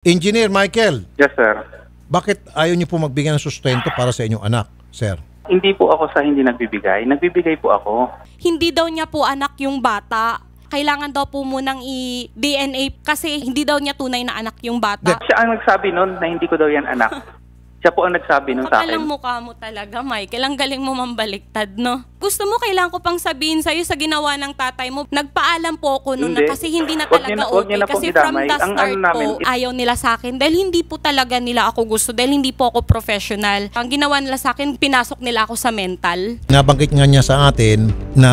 Engineer Michael, Yes, sir. bakit ayaw niyo po magbigay ng sustento para sa inyong anak, sir? Hindi po ako sa hindi nagbibigay. Nagbibigay po ako. Hindi daw niya po anak yung bata. Kailangan daw po munang i-DNA kasi hindi daw niya tunay na anak yung bata. Siya ang nagsabi nun na hindi ko daw yan anak. Siya po ang nagsabi nun sa Makalang akin. mukha mo talaga, Michael. Ang galing mo mambaliktad, no? Gusto mo, kailangan ko pang sabihin sa'yo sa ginawa ng tatay mo. Nagpaalam po ako noon na Hindi. kasi hindi na Wag talaga niyo na okay. pong Kasi from idamay. the Ang start ano namin, po, ayaw nila sa akin. Dahil hindi po talaga nila ako gusto. Dahil hindi po ako professional. Ang ginawa nila sa akin, pinasok nila ako sa mental. Nabanggit nga niya sa atin na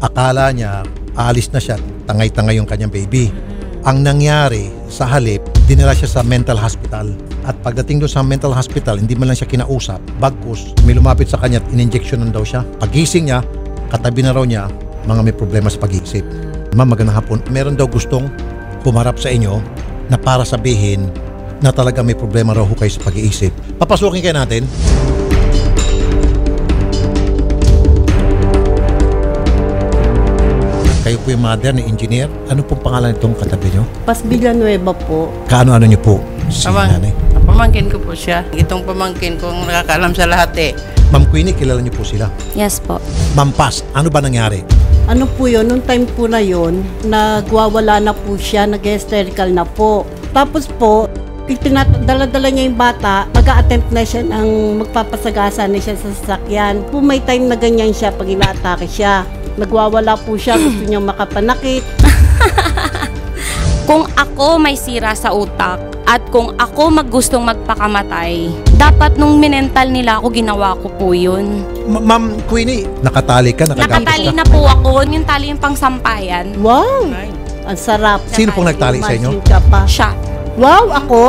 akala niya aalis na siya, tangay-tangay yung kanyang baby. Ang nangyari sa halip, dinala siya sa mental hospital. At pagdating doon sa mental hospital, hindi man lang siya kinausap. Bagkus, may lumapit sa kanya at in-injectionan daw siya. Pagising niya, katabi na raw niya, mga may problema sa pag-iisip. Ma'am, magandang hapon. Meron daw gustong humarap sa inyo na para sabihin na talaga may problema raw ho kayo sa pag-iisip. Papasukin kayo natin. Kayo po yung mother ni engineer. Ano pong pangalan itong katabi nyo? Pas Villanueva po. Kaano-ano nyo po si nanay? Pamangkin ko po siya. Itong pamangkin ko ang nakakaalam sa lahat eh. Ma'am Queenie, kilala nyo po sila. Yes po. Ma'am Paz, ano ba nangyari? Ano po yun, nung time po na yun, nagwawala na po siya, nag-hysterical na po. Tapos po, dala-dala niya yung bata, mag-a-attempt na siya ng magpapasagasa na siya sa sasakyan. Po may time na ganyan siya pag ina-atake siya. Nagwawala po siya, gusto niyang makapanakit. Kung ako may sira sa utak at kung ako gustong magpakamatay, dapat nung minental nila ako, ginawa ko po yun. Ma'am Queenie, nakatali ka, nakagapos Nakatali ka. na po ako, yung tali yung pangsampayan. Wow! Ang sarap. Sino pong nagtali sa inyo? Imagine ka pa. Siya. Wow, ako?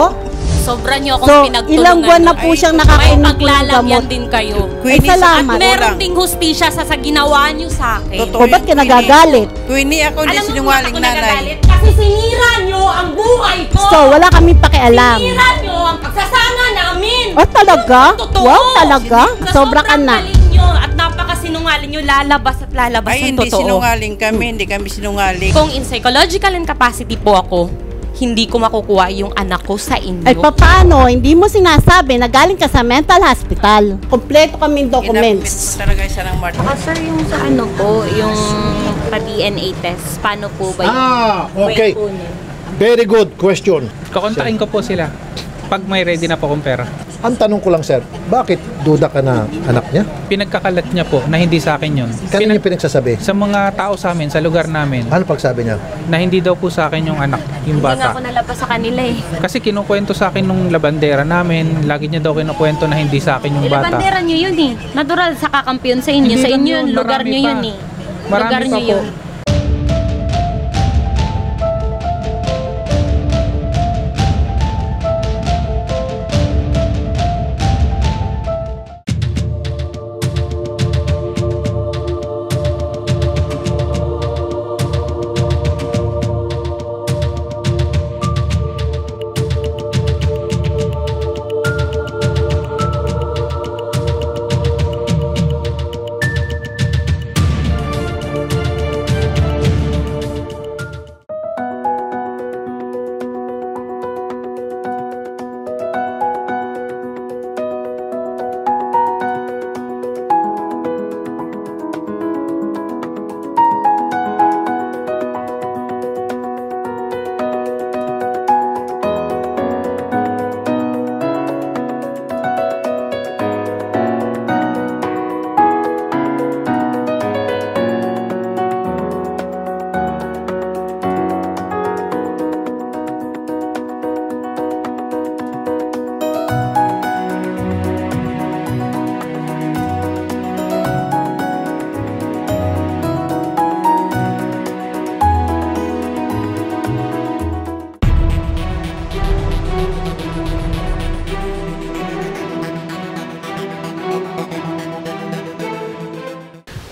Sobra niyo akong So, pinagtulungan. ilang buwan na po siyang May nakakainom po ng paglalagyan gamot. din kayo. Queenie, Ay, salamat. At At meron ding hustisya sa ginawa niyo sa akin. Totoo O, ba't yun, ka nagagalit? Queenie, ako hindi Alam mo kung sinungaling ako nanay. nagagalit? Kasi sinira niyo ang buhay ko. So, wala kaming pakialam. Sinira niyo ang pagsasama namin. Oh, talaga? Totoo. Wow, talaga? Sobra ka sobrang na. galing niyo at napakasinungaling niyo, lalabas at lalabas Ay, yung hindi totoo. sinungaling kami. Hindi kami sinungaling. Kung in psychological incapacity po ako, hindi ko makukuha yung anak ko sa inyo. Ay, paano? Hindi mo sinasabi na galing ka sa mental hospital. Kompleto kaming Ginamit documents. mo talaga siya ng Martin. Sir, yung sa ano po, yung pa-DNA test, paano po ba yung okay. weight po niya? Very good question. Kakontakin ko po sila pag may ready na po akong pera. Ang tanong ko lang, sir, bakit duda ka na anak niya? Pinagkakalat niya po na hindi sa akin yun. Kanino yung pinagsasabi? Sa mga tao sa amin, sa lugar namin, Ano pagsabi niya? na hindi daw po sa akin yung anak, yung Hindi nga ako bata. nalabas sa kanila eh. Kasi kinukwento sa akin nung labandera namin, lagi niya daw kinukwento na hindi sa akin yung bata. Bandera nyo yun eh. Natural, sa kakampiyon sa inyo. Hindi Sa lang inyo yun, yun, lugar marami nyo pa. yun eh. Marami Lugar pa nyo po. yun.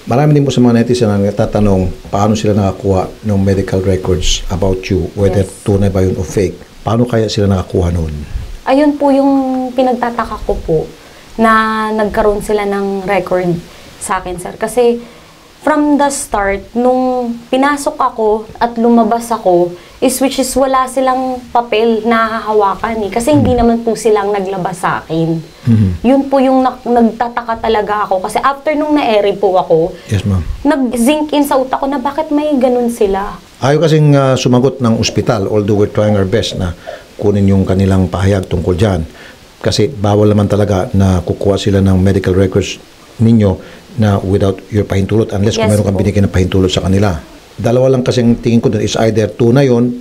Marami din po sa mga netizen na nagtatanong paano sila nakakuha ng medical records about you, whether tunay ba yun o fake. Paano kaya sila nakakuha nun? Ayun po yung pinagtataka ko po na nagkaroon sila ng record sa akin, sir. Kasi From the start, nung pinasok ako at lumabas ako, which is wala silang papel na hahawakan eh. Kasi hindi naman po silang naglabas sa akin. Yun po yung nagtataka talaga ako. Kasi after nung na-ere po ako, Yes, ma'am. nag-zinc in sa utak ko na bakit may ganun sila. Ayaw kasing sumagot ng ospital, although we're trying our best na kunin yung kanilang pahayag tungkol dyan. Kasi bawal naman talaga na kukuha sila ng medical records ninyo na without your pahintulot unless kung Yes meron kang po. binigyan ng pahintulot sa kanila. Dalawa lang kasing tingin ko doon is either tunay yun,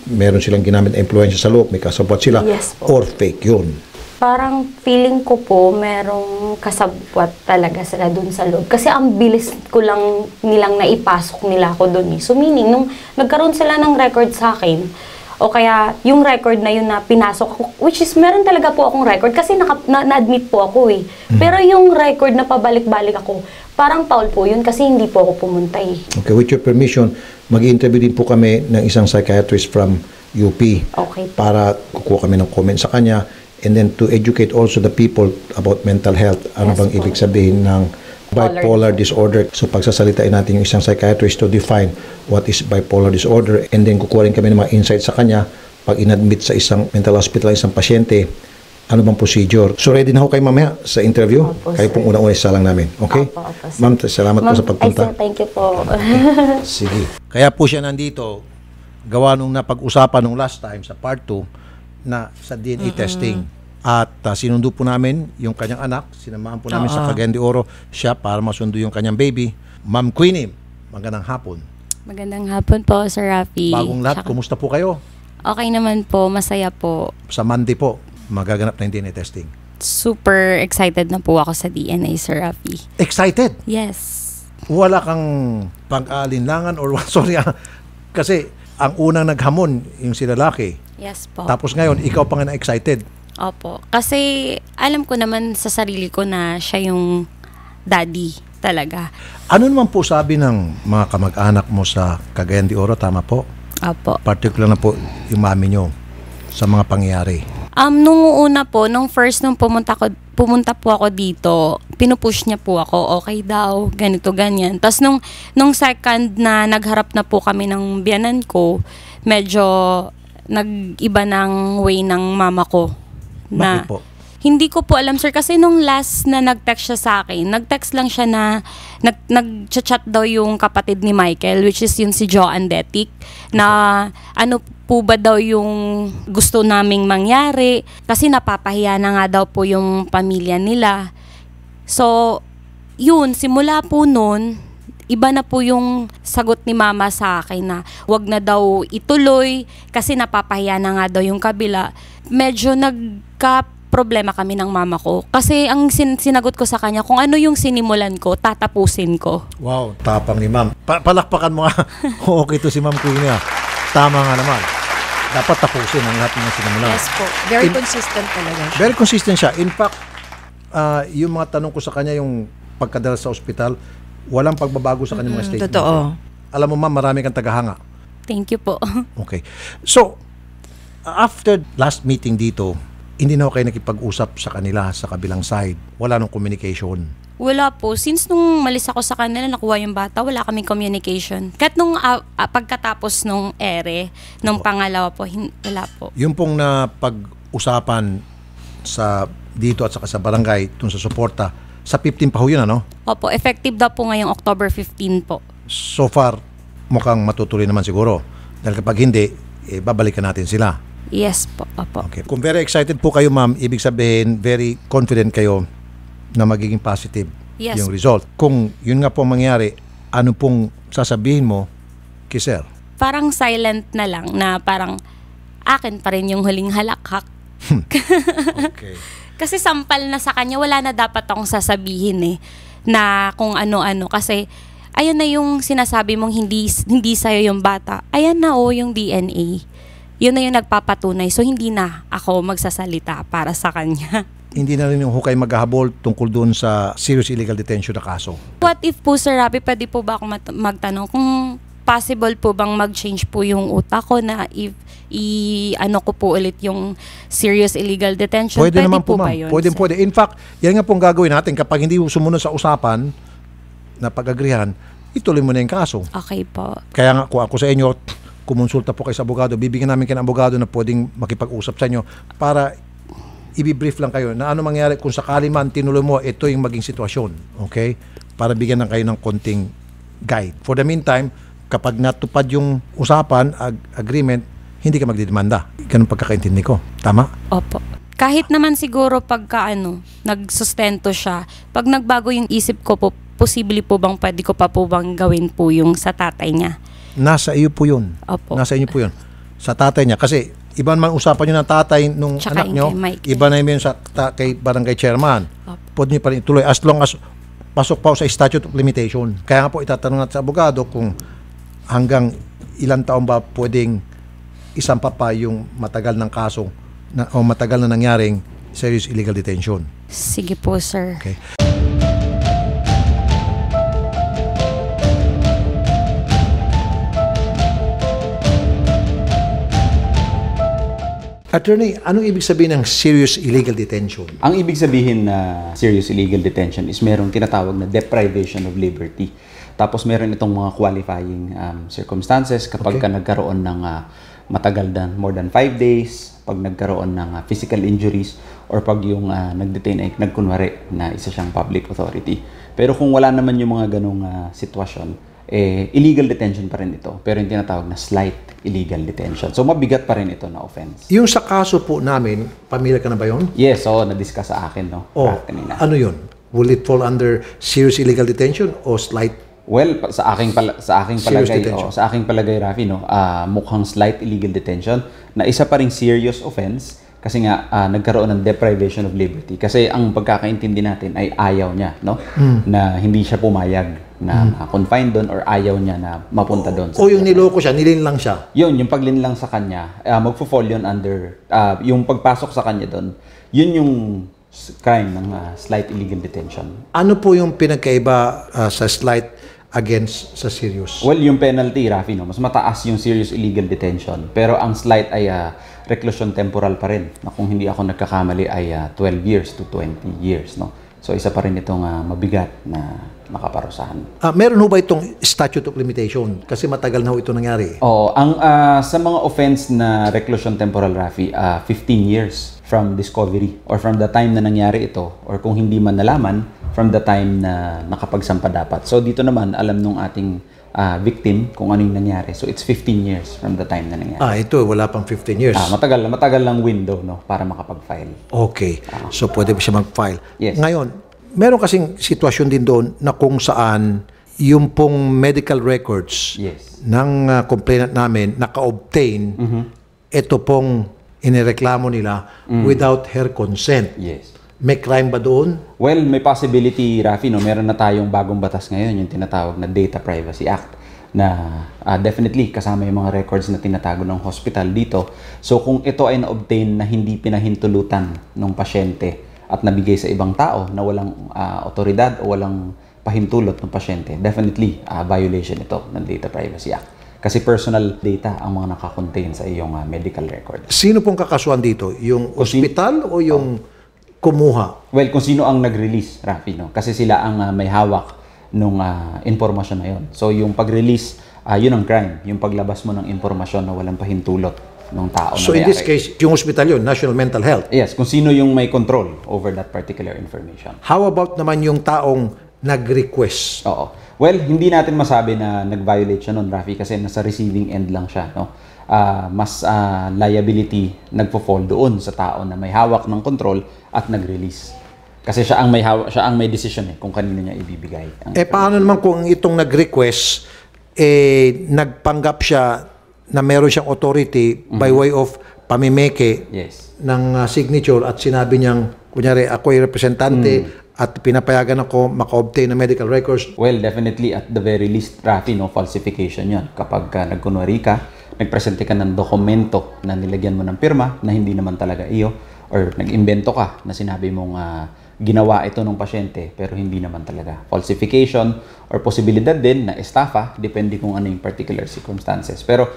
meron silang ginamit na influensya sa loob, may kasabwat sila, Yes po. or fake yun. Parang feeling ko po merong kasabwat talaga sila dun sa loob. Kasi ang bilis ko lang nilang naipasok nila ako dun eh. So meaning, nung nagkaroon sila ng record sa akin, o kaya yung record na yun na pinasok ako, which is meron talaga po akong record kasi na-admit po ako eh. Pero yung record na pabalik-balik ako, parang foul po yun kasi hindi po ako pumunta eh. Okay, with your permission, mag-interview din po kami ng isang psychiatrist from UP Okay. para kukuha kami ng comment sa kanya and then to educate also the people about mental health. Ano Yes bang po. ibig sabihin ng bipolar disorder? So pagsasalitain natin yung isang psychiatrist to define what is bipolar disorder and then kukuha rin kami ng mga insights sa kanya pag inadmit sa isang mental hospital isang pasyente, ano bang procedure. So ready na ho kayo mamaya sa interview? Opo, Kayo sir. pong unang-una sa lang namin. Okay? Opo, sir. Ma'am, salamat po sa pagpunta. Ay, sir, thank you po. Sige. Kaya po siya nandito, gawa nung napag-usapan nung last time sa part 2 na sa DNA testing. At sinundo po namin yung kanyang anak, sinamahan po namin sa Cagayan de Oro siya para masundo yung kanyang baby. Ma'am Queenie, magandang hapon. Magandang hapon po, Sir Rafi. Bagong lahat, Tsaka- kumusta po kayo? Okay naman po, masaya po. Sa Monday po, magaganap na yung DNA testing. Super excited na po ako sa DNA, Sir Rafi. Excited? Yes. Wala kang pang-alinlangan or sorry kasi ang unang naghamon yung si lalaki. Yes po. Tapos ngayon, ikaw pa nga na-excited. Opo. Kasi alam ko naman sa sarili ko na siya yung daddy talaga. Ano naman po sabi ng mga kamag-anak mo sa Cagayan de Oro, tama po? Opo. Particular na po yung mami nyo sa mga pangyayari. Nung una po, nung pumunta po ako dito, pinupush niya po ako, okay daw, ganito, ganyan. Tapos nung second na nagharap na po kami ng biyanan ko, medyo nag-iba ng way ng mama ko. Bakit po? Hindi ko po alam, sir, kasi nung last na nag-text siya sa akin, nag-text lang siya na nag-chat daw yung kapatid ni Michael, which is yung si Joe Andetic, na ano po ba daw yung gusto naming mangyari, kasi napapahiya na nga daw po yung pamilya nila. So, yun, simula po nun, iba na po yung sagot ni mama sa akin na wag na daw ituloy kasi napapahiya na nga daw yung kabila. Medyo problema kami ng mama ko. Kasi ang sinagot ko sa kanya, kung ano yung sinimulan ko, tatapusin ko. Wow, tapang ni ma'am. Palakpakan mo nga. Okay to si Ma'am Queenie. Tama nga naman. Dapat tapusin ang lahat ng sinimulan. Yes po. Very consistent talaga siya. Very consistent siya. In fact, yung mga tanong ko sa kanya, yung pagkadala sa ospital, walang pagbabago sa kanyang mga statement. Totoo. Alam mo ma'am, marami kang tagahanga. Thank you po. Okay. So, after last meeting dito, hindi na ako kayo nakipag-usap sa kanila sa kabilang side. Wala nung communication. Wala po. Since nung malis ako sa kanila, nakuha yung bata, wala kaming communication. Kahit nung pagkatapos nung ere, nung pangalawa po, wala po. Yung pong na pag-usapan sa dito at saka sa barangay, tun sa suporta, sa 15 pa ho yun, ano? Opo, effective daw po ngayong October 15 po. So far, mukhang matutuloy naman siguro. Dahil kapag hindi, babalikan natin sila. Yes po, opo. Okay. Kung very excited po kayo, ma'am, ibig sabihin, very confident kayo na magiging positive Yes. yung result. Kung yun nga po mangyari, ano pong sasabihin mo kay sir? Parang silent na lang na parang akin pa rin yung huling halakhak. Okay. Kasi sampal na sa kanya, wala na dapat akong sasabihin na kung ano-ano. Kasi ayun na yung sinasabi mong hindi sa'yo yung bata. Ayan na yung DNA. Yun na yung nagpapatunay. So hindi na ako magsasalita para sa kanya. Hindi na rin yung hukay maghahabol tungkol doon sa serious illegal detention na kaso. What if po, Sir Rafi, pwede po ba ako magtanong kung possible po bang mag-change po yung utak ko na if ano ko po ulit yung serious illegal detention? Pwede naman po, ba ma'am. yun, Pwede, sir? pwede. In fact, yan nga pong gagawin natin kapag hindi sumunod sa usapan na pag-agrihan, ituloy mo na yung kaso. Okay po. Kaya nga, kung ako sa inyo, kumonsulta po kayo sa abogado, bibigyan namin kayo ng abogado na pwedeng makipag-usap sa inyo para i-brief lang kayo na ano mangyari kung sakali man tinuloy mo, ito yung maging sitwasyon. Okay? Para bigyan ng kayo ng konting guide. For the meantime, kapag natupad yung usapan, agreement, hindi ka magdidemanda. Ganun pagkakaintindi ko. Tama? Opo. Kahit naman siguro pagka nagsustento siya, pag nagbago yung isip ko po, posible po bang pwede ko pa po bang gawin po yung sa tatay niya? Nasa iyo po yun. Opo. Nasa inyo po yun. Sa tatay niya. Kasi iba naman usapan nyo ng tatay nung Tsaka anak nyo, kay Mike. iba na yun kay barangay chairman. Pwede nyo pa rin ituloy as long as pasok pa sa statute of limitation. Kaya nga po itatanong natin sa abogado kung hanggang ilang taon ba pwedeng isampa pa yung matagal ng kaso o matagal na nangyaring serious illegal detention. Sige po, sir. Okay. Attorney, anong ibig sabihin ng serious illegal detention? Ang ibig sabihin na serious illegal detention is merong tinatawag na deprivation of liberty. Tapos meron itong mga qualifying circumstances kapag ka nagkaroon ng matagal na more than 5 days, pag nagkaroon ng physical injuries, or pag yung nag-detain ay nagkunwari na isa siyang public authority. Pero kung wala naman yung mga ganong sitwasyon, illegal detention pa rin ito. Pero yung tinatawag na slight illegal detention. So mabigat pa rin ito na offense. Yung sa kaso po namin, pamilya ka na ba yun? Yes, na-discuss sa akin, no? Kanina. Ano yun? Will it fall under serious illegal detention o slight? Well, sa aking palagay, Rafi, no, mukhang slight illegal detention na isa pa ring serious offense kasi nga nagkaroon ng deprivation of liberty. Kasi ang pagkakaintindi natin ay ayaw niya, no? Na hindi siya pumayag na confined doon or ayaw niya na mapunta doon. O yung niloko siya, nilinlang siya? Yun, yung paglinlang sa kanya, magfo-fall yun under, yung pagpasok sa kanya doon, yun yung crime ng slight illegal detention. Ano po yung pinagkaiba sa slight against sa serious? Well, yung penalty, Rafi, no, mas mataas yung serious illegal detention. Pero ang slight ay reclusion temporal pa rin. Na kung hindi ako nagkakamali ay 12 years to 20 years. No? So isa pa rin itong mabigat na makaparusahan. Meron ho ba itong statute of limitation? Kasi matagal na ho ito nangyari. Oo. Sa mga offense na reclusion temporal, Rafi, 15 years from discovery or from the time na nangyari ito or kung hindi man nalaman, from the time na nakapagsampa dapat. So dito naman, alam nung ating victim kung ano yung nangyari. So it's 15 years from the time na nangyari. Ito, wala pang 15 years. Matagal lang window, no, para makapag-file. Okay. So pwede ba siya mag-file? Yes. Ngayon, meron kasing sitwasyon din doon na kung saan yung pong medical records ng complainant namin naka-obtain, ito pong inireklamo nila without her consent. Yes. May crime ba doon? Well, may possibility, Rafi, no? Meron na tayong bagong batas ngayon, yung tinatawag na Data Privacy Act, na definitely kasama yung mga records na tinatago ng hospital dito. So kung ito ay na-obtain na hindi pinahintulutan ng pasyente at nabigay sa ibang tao na walang otoridad o walang pahintulot ng pasyente, definitely violation ito ng Data Privacy Act. Kasi personal data ang mga nakakontain sa iyong medical record. Sino pong kakasuhan dito? Yung hospital o yung kumuha? Well, kung sino ang nag-release, Rafi, no? Kasi sila ang may hawak nung informasyon na yun. So yung pag-release, yun ang crime. Yung paglabas mo ng informasyon na walang pahintulot ng tao. So in this case, yung hospital yun, National Mental Health? Yes, kung sino yung may control over that particular information. How about naman yung taong nag-request? Oo. Well, hindi natin masabi na nag-violate siya nun, Rafi, kasi nasa receiving end lang siya, no? Mas liability nagpo-fall doon sa tao na may hawak ng control at nag-release. Kasi siya ang may decision kung kanino niya ibibigay. Paano naman kung itong nag-request nagpanggap siya na meron siyang authority by way of pamimeke ng signature at sinabi niyang, kunyari, ako ay representante at pinapayagan ako maka-obtain ng medical records? Well, definitely at the very least, Rafi, no, falsification yun. Kapag nagkunwari ka, nagpresente ka ng dokumento na nilagyan mo ng pirma na hindi naman talaga iyo, or nag-imbento ka na sinabi mong ginawa ito ng pasyente pero hindi naman talaga. Falsification or posibilidad din na estafa, depende kung ano yung particular circumstances. Pero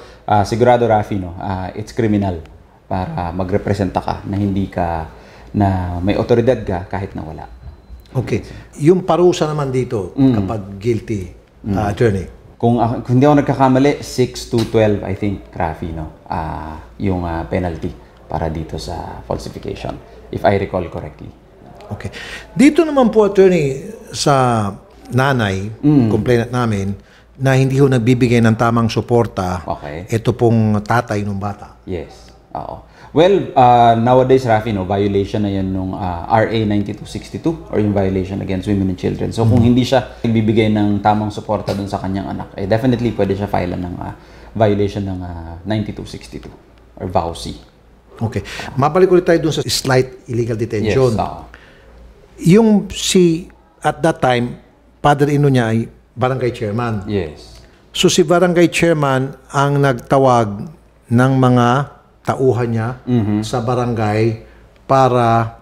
sigurado, Rafi, no, it's criminal para magrepresenta ka na hindi ka, na may otoridad ka kahit na wala. Okay. Yung parusa naman dito kapag guilty, attorney? Kung hindi ako nagkakamali, 6 to 12, I think, Rafi, no? Yung penalty para dito sa falsification, if I recall correctly. Okay. Dito naman po, attorney, sa nanay, complainant namin, na hindi ho nagbibigay ng tamang suporta, ito pong tatay ng bata. Yes. Oo. Well, nowadays, Rafi, no, violation na yan nung RA 9262 or yung violation against women and children. So, kung hindi siya nagbibigay ng tamang suporta dun sa kanyang anak, definitely pwede siya file ng violation ng 9262 or VAUSI. Okay. Mabalik ulit tayo dun sa slight illegal detention. Yes. Yung at that time, father-in-law niya ay barangay chairman. Yes. So si barangay chairman ang nagtawag ng mga tauhan niya sa barangay para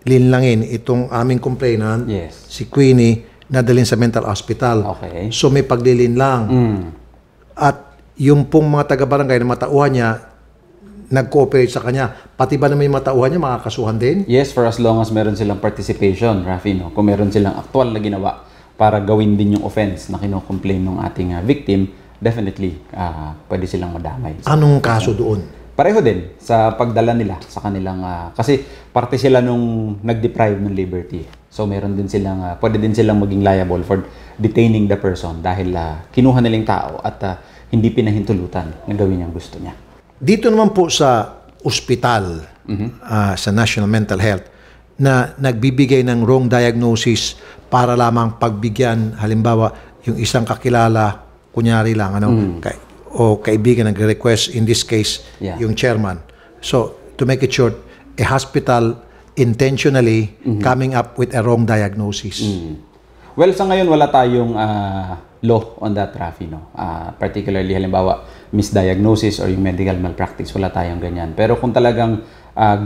linlangin itong aming complainant, si Queenie, na dalhin sa mental hospital. Okay. So may paglilinlang. At yung pong mga taga-barangay na matauhan niya, nag-cooperate sa kanya. Pati ba naman yung matauhan niya, makakasuhan din? Yes, for as long as meron silang participation, Rafi, no? Kung meron silang actual na ginawa para gawin din yung offense na kino-complain ng ating victim, definitely pwede silang madamay. Anong kaso doon? Pareho din sa pagdala nila sa kanilang kasi parte sila nung nag-deprive ng liberty. So meron din silang pwede din silang maging liable for detaining the person dahil kinuha nilang tao at hindi pinahintulutan na gawin yung gusto niya. Dito naman po sa ospital, sa National Mental Health, na nagbibigay ng wrong diagnosis para lamang pagbigyan, halimbawa, yung isang kakilala, kunyari lang, o kaibigan nagre-request, in this case, yung chairman. So, to make it short, a hospital intentionally coming up with a wrong diagnosis. Well, sa ngayon, wala tayong law on that, Rafi, no? Particularly, halimbawa, misdiagnosis or yung medical malpractice, wala tayong ganyan. Pero kung talagang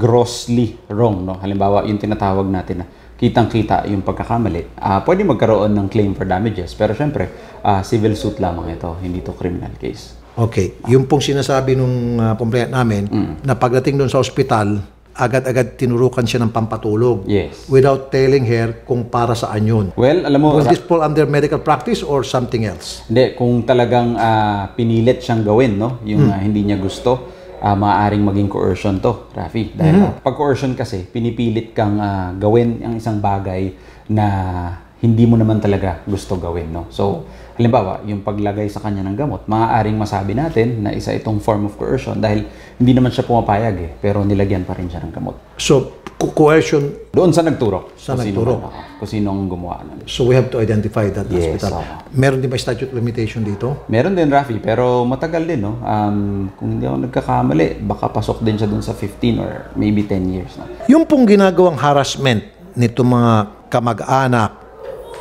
grossly wrong, no? Halimbawa, yung tinatawag natin na kitang-kita yung pagkakamali, pwede magkaroon ng claim for damages. Pero syempre, civil suit lamang ito, hindi to criminal case. Okay. Yung pong sinasabi nung complainant namin, na pagdating doon sa ospital, agad-agad tinurukan siya ng pampatulog. Yes. Without telling her kung para saan yun. Well, alam mo... Will this fall under medical practice or something else? Hindi, kung talagang pinilit siyang gawin, no? Yung hindi niya gusto, maaaring maging coercion to, Rafi. Dahil pag coercion kasi, pinipilit kang gawin ang isang bagay na hindi mo naman talaga gusto gawin, no? So, halimbawa, yung paglagay sa kanya ng gamot, maaaring masabi natin na isa itong form of coercion dahil hindi naman siya pumapayag pero nilagyan pa rin siya ng gamot. So, coercion... Doon sa nagturok. Sa nagturok. Kung sino ang gumawa nun. So, we have to identify that hospital. Meron din ba statute limitation dito? Meron din, Rafi, pero matagal din, no? Kung hindi ako nagkakamali, baka pasok din siya doon sa 15 or maybe 10 years. No? Yung pong ginagawang harassment nitong mga kamag-anak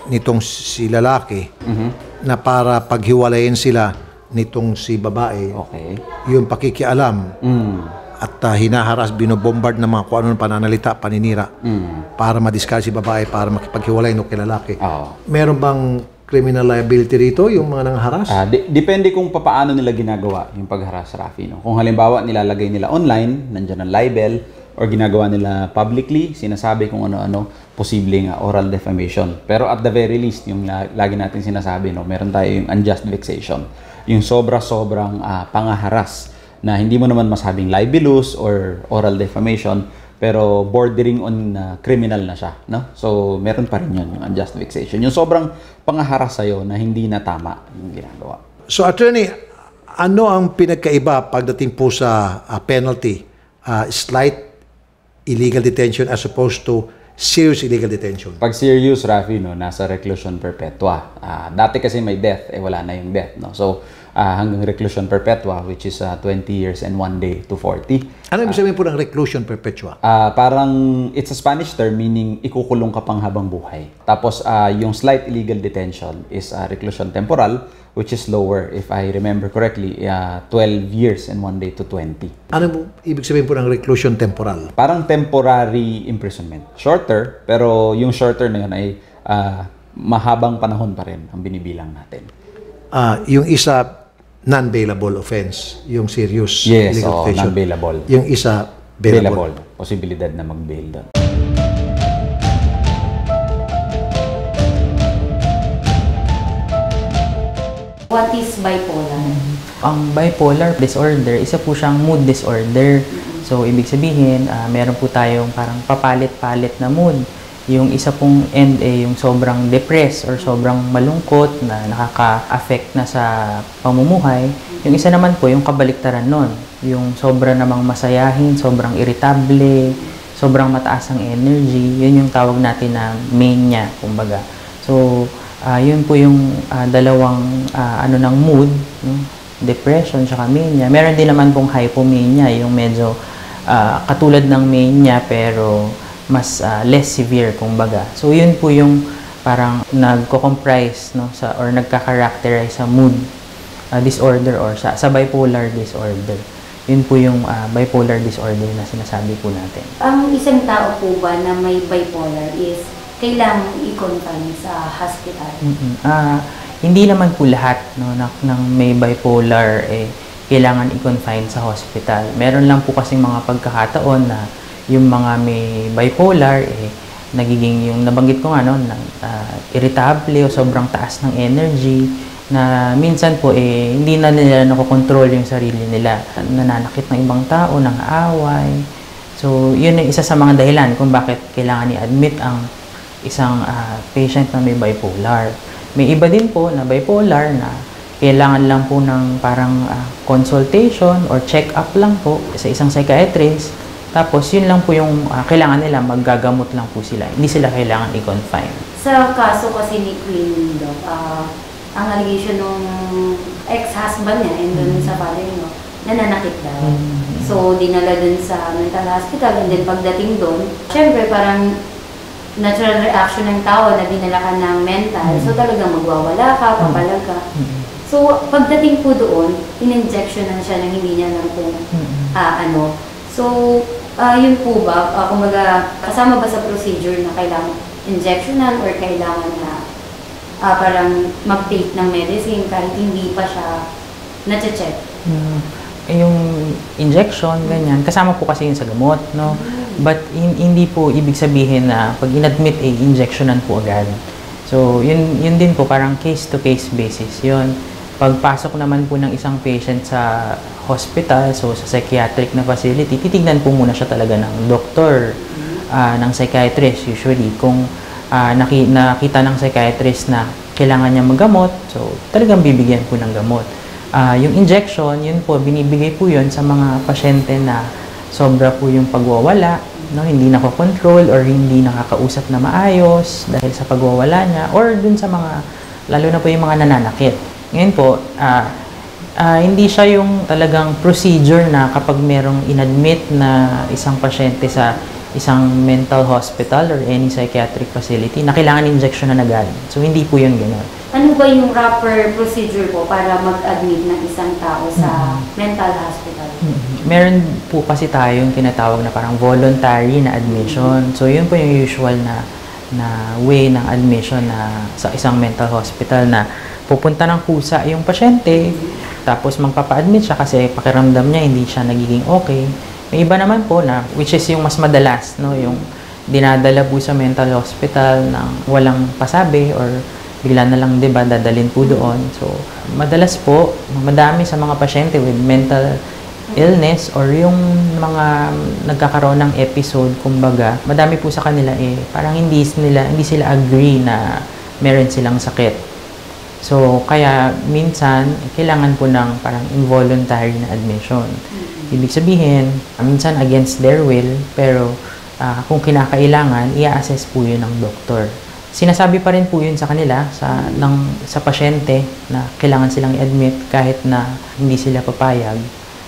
nitong si lalaki na para paghiwalayin sila nitong si babae, yung pakikialam at hinaharas, binobombard ng mga kung anong pananalita, paninira para madiskal si babae para makipaghiwalay no kay lalaki. Meron bang criminal liability rito yung mga nangharas? Depende kung paano nila ginagawa yung pagharas, Rafi. No? Kung halimbawa nilalagay nila online, nandiyan ang libel, or ginagawa nila publicly, sinasabi kung ano-ano, posibleng oral defamation. Pero at the very least, yung lagi natin sinasabi, no, meron tayo yung unjust vexation. Yung sobra-sobrang pangaharas na hindi mo naman masabing libelous or oral defamation, pero bordering on criminal na siya. No? So, meron pa rin yun, yung unjust vexation. Yung sobrang pangaharas sa'yo na hindi na tama yung ginagawa. So, attorney, ano ang pinagkaiba pagdating po sa penalty? Slight illegal detention as opposed to serious illegal detention? Pag serious, Rafi, no, nasa reclusion perpetua. Dati kasi may death, wala na yung death. No? So, hanggang reclusion perpetua, which is 20 years and 1 day to 40. Ano ibig sabihin po ng reclusion perpetua? Parang, it's a Spanish term, meaning ikukulong ka pang habang buhay. Tapos, yung slight illegal detention is reclusion temporal, which is lower, if I remember correctly, 12 years and 1 day to 20. Ano ibig sabihin po ng reclusion temporal? Parang temporary imprisonment. Shorter, pero yung shorter na yun ay mahabang panahon pa rin ang binibilang natin. Yung isa, non-bailable offense. Yung serious Yes, illegal detention. non-bailable. Yung isa, bailable. Posibilidad na mag-bail doon. what is bipolar? Ang bipolar disorder, isa po siyang mood disorder. So, ibig sabihin, meron po tayong parang papalit-palit na mood. Yung isa pong end yung sobrang depressed or sobrang malungkot na nakaka-affect na sa pamumuhay. Yung isa naman po, yung kabaliktaran nun. Yung sobra namang masayahin, sobrang irritable, sobrang mataas ang energy. Yun yung tawag natin na mania, kumbaga. So, yun po yung dalawang ng mood, depression tsaka mania. Meron din naman pong hypomania, yung medyo katulad ng mania pero mas less severe, kumbaga. So yun po yung parang nagko-comprise or nagka-characterize sa mood disorder or sa bipolar disorder. Yun po yung bipolar disorder na sinasabi po natin. Ang isang tao po ba na may bipolar is kailangan i-confine sa hospital? Hindi naman po lahat ng may bipolar kailangan i-confine sa hospital. Meron lang po kasing mga pagkakataon na yung mga may bipolar nagiging yung nabanggit ko nga irritable o sobrang taas ng energy na minsan po hindi na nila nakokontrol yung sarili nila. Nananakit ng ibang tao, ng away. So, yun yung isa sa mga dahilan kung bakit kailangan i-admit ang isang patient na may bipolar. May iba din po na bipolar na kailangan lang po ng parang consultation or check-up lang po sa isang psychiatrist. Tapos, yun lang po yung kailangan nila, maggagamot lang po sila. Hindi sila kailangan i-confine. Sa kaso kasi ni Queen, ang allegation ng ex-husband niya and dun sa father-in-law, nananakit daw. So, dinala dun sa mental hospital and then pagdating dun, syempre parang natural reaction ng tao na dinala ka ng mental, so talagang magwawala ka, papalag ka. So, pagdating po doon, in-injectionan siya ng hindi niya alam kung ano. So, yun po ba, kumbaga, kasama ba sa procedure na kailangan injectionan or kailangan na parang mag-take ng medicine kahit hindi pa siya na-check? Yung injection, ganyan, kasama po kasi yun sa gamot, no? But hindi po ibig sabihin na pag in-admit, injectionan po agad. So, yun din po, parang case-to-case basis yun. Pagpasok naman po ng isang patient sa hospital, so sa psychiatric na facility, titignan po muna siya talaga ng doktor, ng psychiatrist usually. Kung nakita ng psychiatrist na kailangan niya maggamot, so talagang bibigyan po ng gamot. Yung injection, yun po, binibigay po yun sa mga pasyente na sobra po yung pagwawala, hindi nakakontrol or hindi nakakausap na maayos dahil sa pagwawala niya, or dun sa mga, lalo na po yung mga nananakit. Ngayon po, hindi siya yung talagang procedure na kapag merong inadmit na isang pasyente sa isang mental hospital or any psychiatric facility na kailangan injection na agad. So, hindi po yun gano'n. Ano ba yung proper procedure po para mag-admit ng isang tao sa mental hospital? Meron po kasi tayong tinatawag na parang voluntary na admission. So, yun po yung usual na way ng admission na sa isang mental hospital na pupunta ng kusa yung pasyente, tapos magpapa-admit siya kasi pakiramdam niya hindi siya nagiging okay. May iba naman po na, which is yung mas madalas, yung dinadala po sa mental hospital ng walang pasabi or bigla na lang, diba, dadalhin po doon. So, madalas po, madami sa mga pasyente with mental illness or yung mga nagkakaroon ng episode, kumbaga, madami po sa kanila parang hindi sila agree na meron silang sakit. So, kaya minsan, kailangan po ng parang involuntary na admission. Ibig sabihin, minsan against their will, pero kung kinakailangan, i-assess po yun ng doktor. Sinasabi pa rin po yun sa kanila, sa pasyente, na kailangan silang i-admit kahit na hindi sila papayag.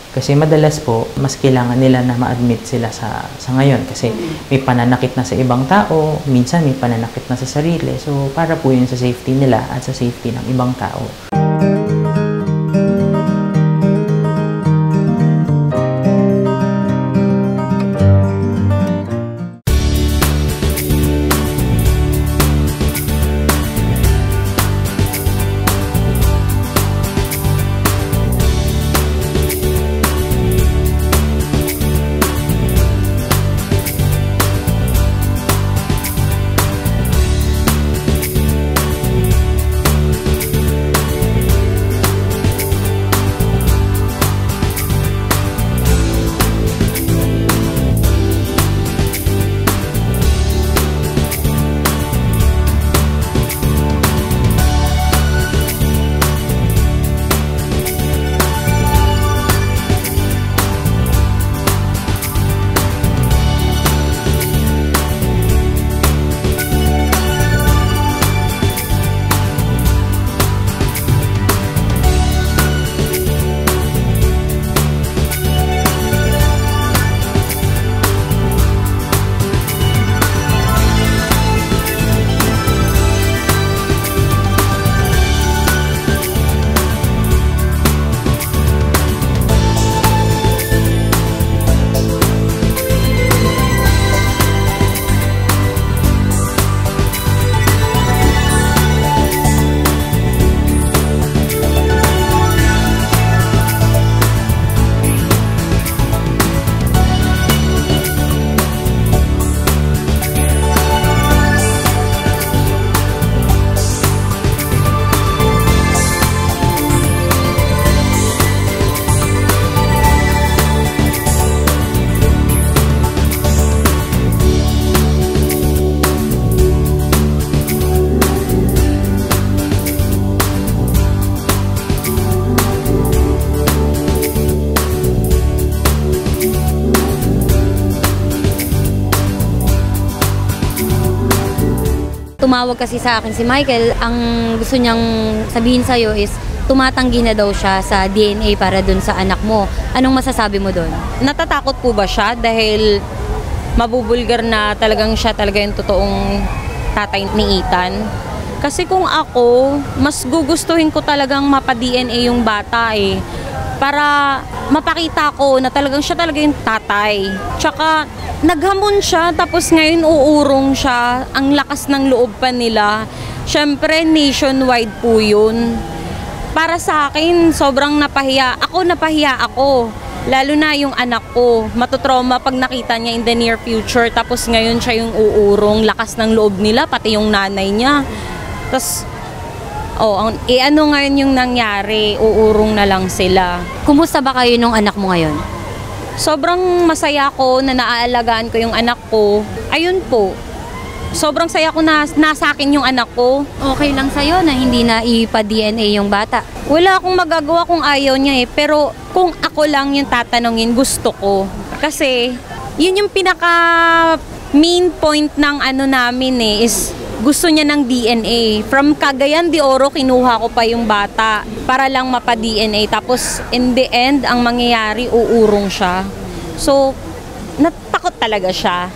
Kasi madalas po, mas kailangan nila na ma-admit sila sa ngayon. Kasi may pananakit na sa ibang tao, minsan may pananakit na sa sarili. So, para po yun sa safety nila at sa safety ng ibang tao. Tumawag kasi sa akin si Michael, ang gusto niyang sabihin sa'yo is tumatanggi na daw siya sa DNA para dun sa anak mo. Anong masasabi mo dun? Natatakot po ba siya dahil mabubulgar na talagang siya talaga yung totoong tatay ni Ethan? Kasi kung ako, mas gugustuhin ko talagang mapa-DNA yung bata eh. Para mapakita ko na talagang siya talaga yung tatay. Tsaka naghamon siya tapos ngayon uurong siya. Ang lakas ng loob pa nila. Siyempre nationwide po yun. Para sa akin, sobrang napahiya. Napahiya ako. Lalo na yung anak ko. Matutrauma pag nakita niya in the near future. Tapos ngayon siya yung uurong. Lakas ng loob nila, pati yung nanay niya. Tapos, ano ngayon yung nangyari? Uurong na lang sila. Kumusta ba kayo nung anak mo ngayon? Sobrang masaya ko na naaalagaan ko yung anak ko. Ayun po. Sobrang saya ko na nasa akin yung anak ko. Okay lang sa'yo na hindi na ipa-DNA yung bata? Wala akong magagawa kung ayaw niya eh. Pero kung ako lang yung tatanungin, gusto ko. Kasi yun yung pinaka main point ng namin is gusto niya ng DNA. From Cagayan de Oro, kinuha ko pa yung bata para lang mapa-DNA. Tapos in the end, ang mangyayari, uurong siya. So, natakot talaga siya.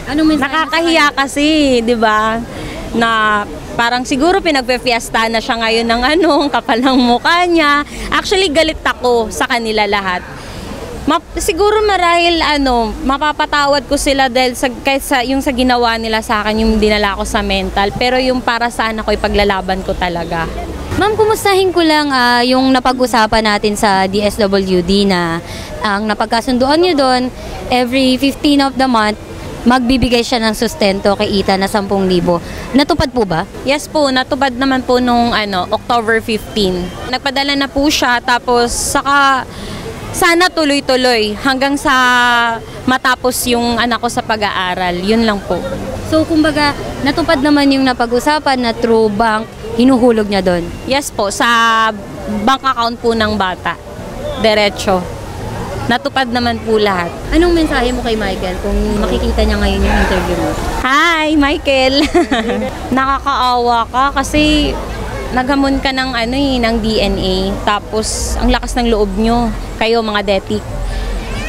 Anong nakakahiya kasi, di ba? Na parang siguro pinagpe-fiesta na siya ngayon ng kapal ng mukha niya. Actually, galit ako sa kanila lahat. Siguro marahil mapapatawad ko sila dahil kahit yung sa ginawa nila sa akin, yung dinala ko sa mental. Pero yung para sa anak ko, ipaglalaban ko talaga. Ma'am, kumustahin ko lang yung napag-usapan natin sa DSWD na ang napagkasunduan niyo doon, every 15 of the month, magbibigay siya ng sustento kay Ethan na 10,000. Natupad po ba? Yes po, natupad naman po nung October 15. Nagpadala na po siya, tapos saka sana tuloy-tuloy hanggang sa matapos yung anak ko sa pag-aaral. Yun lang po. So, kumbaga, natupad naman yung napag-usapan na through bank, hinuhulog niya doon? Yes po, sa bank account po ng bata. Diretso. Natupad naman po lahat. Anong mensahe mo kay Michael kung makikita niya ngayon yung interview mo? Hi, Michael! Nakakaawa ka kasi naghamon ka ng ng DNA. Tapos, ang lakas ng loob nyo. Kayo, mga detik.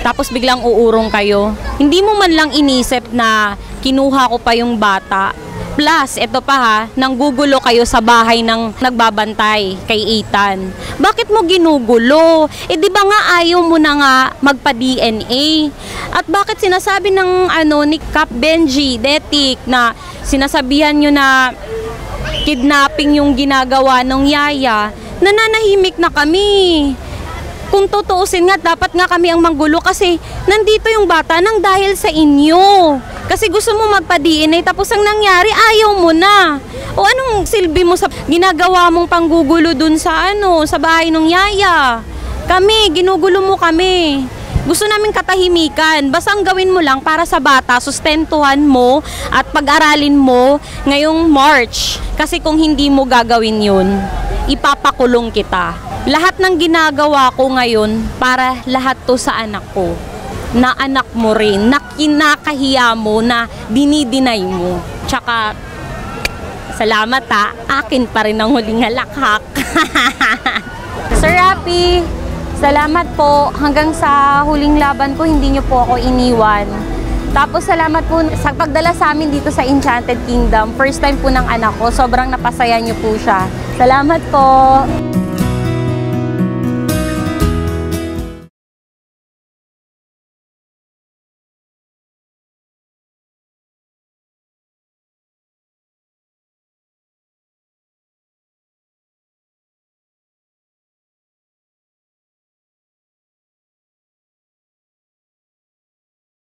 Tapos, biglang uurong kayo. Hindi mo man lang inisip na kinuha ko pa yung bata. Plus, ito pa nanggugulo kayo sa bahay ng nagbabantay kay Ethan. Bakit mo ginugulo? Di ba nga ayaw mo na nga magpa-DNA? At bakit sinasabi ng ni Cap Benji, Detik, na sinasabihan nyo na kidnapping yung ginagawa ng yaya? Nananahimik na kami. Kung tutuusin nga, dapat nga kami ang manggulo kasi nandito yung bata nang dahil sa inyo. Kasi gusto mo magpa-DNA tapos ang nangyari, ayaw mo na. O anong silbi mo sa ginagawa mong panggugulo dun sa sa bahay ng yaya? Kami, ginugulo mo kami. Gusto namin katahimikan. Basta ang gawin mo lang para sa bata, sustentuhan mo at pag-aralin mo ngayong March. Kasi kung hindi mo gagawin yun, ipapakulong kita. Lahat ng ginagawa ko ngayon para lahat to sa anak ko. Na anak mo rin, na kinakahiya mo, na dinidinay mo. Tsaka, salamat akin pa rin ang huling halakhak. Sir Rapi, salamat po. Hanggang sa huling laban po, hindi niyo po ako iniwan. Tapos salamat po sa pagdala sa amin dito sa Enchanted Kingdom. First time po ng anak ko, sobrang napasaya niyo po siya. Salamat po.